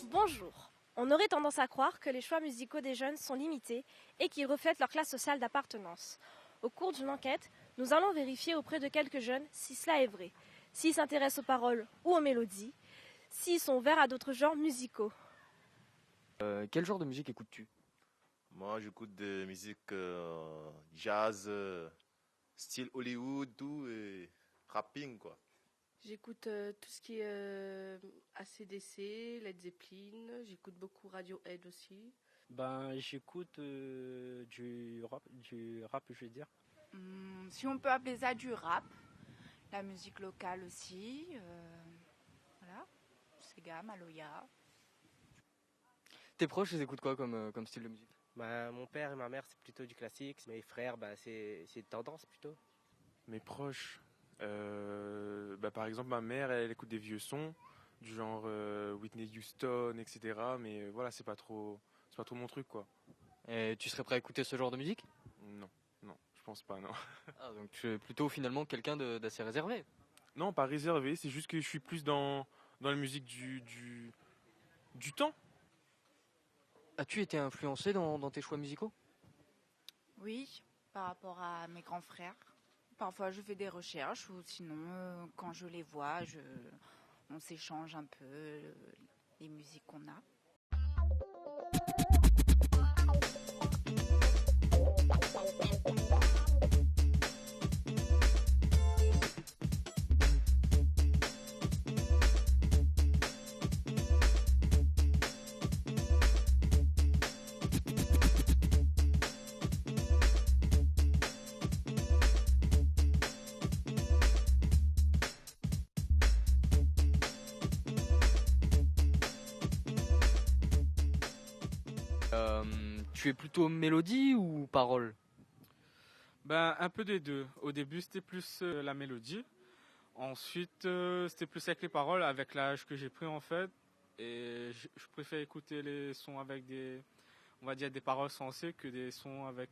Bonjour. On aurait tendance à croire que les choix musicaux des jeunes sont limités et qu'ils reflètent leur classe sociale d'appartenance. Au cours d'une enquête, nous allons vérifier auprès de quelques jeunes si cela est vrai, s'ils s'intéressent aux paroles ou aux mélodies, s'ils sont ouverts à d'autres genres musicaux. Quel genre de musique écoutes-tu? Moi, j'écoute des musiques jazz, style Hollywood, tout, et rapping, quoi. J'écoute tout ce qui est AC/DC, Led Zeppelin, j'écoute beaucoup Radiohead aussi. J'écoute du rap, je vais dire. Si on peut appeler ça du rap, la musique locale aussi, voilà, Sega, Maloya. Tes proches, ils écoutent quoi comme style de musique? Mon père et ma mère, c'est plutôt du classique. Mes frères, c'est tendance plutôt. Mes proches, par exemple, ma mère, elle écoute des vieux sons, du genre Whitney Houston, etc. Mais voilà, c'est pas trop mon truc, quoi. Et tu serais prêt à écouter ce genre de musique? Non, je pense pas, non. Ah, donc tu es plutôt finalement quelqu'un d'assez réservé. Non, pas réservé, c'est juste que je suis plus dans la musique du temps. As-tu été influencé dans tes choix musicaux? Oui, par rapport à mes grands frères. Parfois je fais des recherches ou sinon quand je les vois, on s'échange un peu les musiques qu'on a. Tu es plutôt mélodie ou parole? Un peu des deux. Au début, c'était plus la mélodie. Ensuite, c'était plus avec les paroles, avec l'âge que j'ai pris en fait. Et je préfère écouter les sons avec on va dire des paroles sensées que des sons avec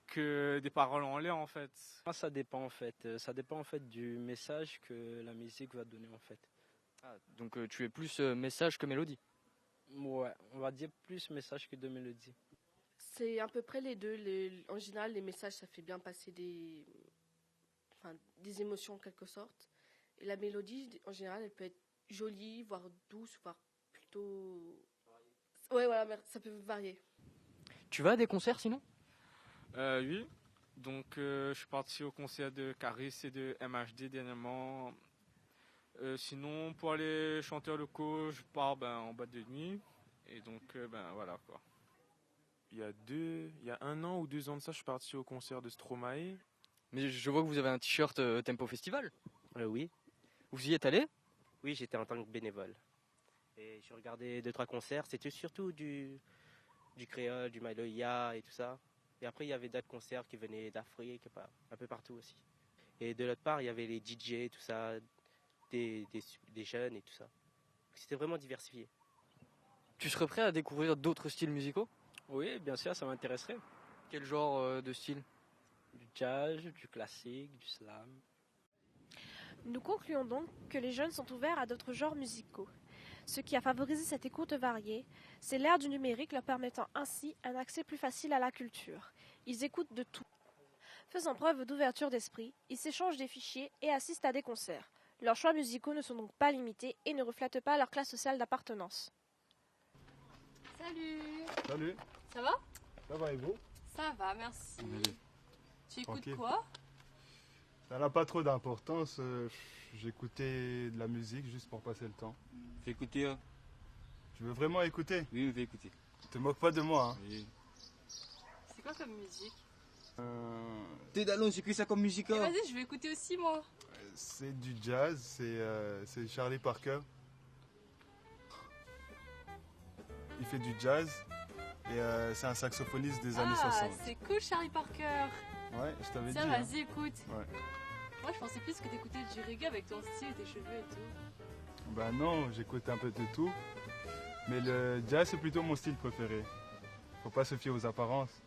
que des paroles en l'air en fait. Ça dépend en fait. Ça dépend en fait du message que la musique va donner en fait. Ah, donc tu es plus message que mélodie? Ouais, on va dire plus message que de mélodie. C'est à peu près les deux. En général, les messages, ça fait bien passer des émotions en quelque sorte. Et la mélodie, en général, elle peut être jolie, voire douce, voire plutôt... Ouais, voilà, ça peut varier. Tu vas à des concerts sinon? Oui, donc je suis parti au concert de Caris et de MHD dernièrement. Sinon, pour les chanteurs locaux, je pars en boîte de nuit. Et donc, voilà quoi. Il y a 1 an ou 2 ans de ça, je suis parti au concert de Stromae. Mais je vois que vous avez un t-shirt Tempo Festival. Oui. Vous y êtes allé? Oui, j'étais en tant que bénévole. Et je regardais 2-3 concerts. C'était surtout du créole, du Maloya et tout ça. Et après, il y avait d'autres concerts qui venaient d'Afrique, un peu partout aussi. Et de l'autre part, il y avait les DJ, tout ça, des jeunes et tout ça. C'était vraiment diversifié. Tu serais prêt à découvrir d'autres styles musicaux? Oui, bien sûr, ça m'intéresserait. Quel genre de style? Du jazz, du classique, du slam. Nous concluons donc que les jeunes sont ouverts à d'autres genres musicaux. Ce qui a favorisé cette écoute variée, c'est l'ère du numérique leur permettant ainsi un accès plus facile à la culture. Ils écoutent de tout. Faisant preuve d'ouverture d'esprit, ils s'échangent des fichiers et assistent à des concerts. Leurs choix musicaux ne sont donc pas limités et ne reflètent pas leur classe sociale d'appartenance. Salut. Salut. Ça va? Ça va et vous? Ça va, merci. Tu écoutes Tranquille. quoi? Ça n'a pas trop d'importance. J'écoutais de la musique juste pour passer le temps. Fais écouter. Hein. Tu veux vraiment écouter? Oui, on va écouter. Te moque pas de moi. Hein. Oui. C'est quoi comme musique? T'es d'allons, j'écris ça comme musique. Hein. Vas-y, je vais écouter aussi moi. C'est du jazz, c'est Charlie Parker. Il fait du jazz et c'est un saxophoniste des années 60. Ah, c'est cool Charlie Parker. Ouais, je t'avais dit. Tiens, vas-y, écoute. Ouais. Moi, je pensais plus que t'écoutais du reggae avec ton style et tes cheveux et tout. Bah non, j'écoute un peu de tout. Mais le jazz, c'est plutôt mon style préféré. Faut pas se fier aux apparences.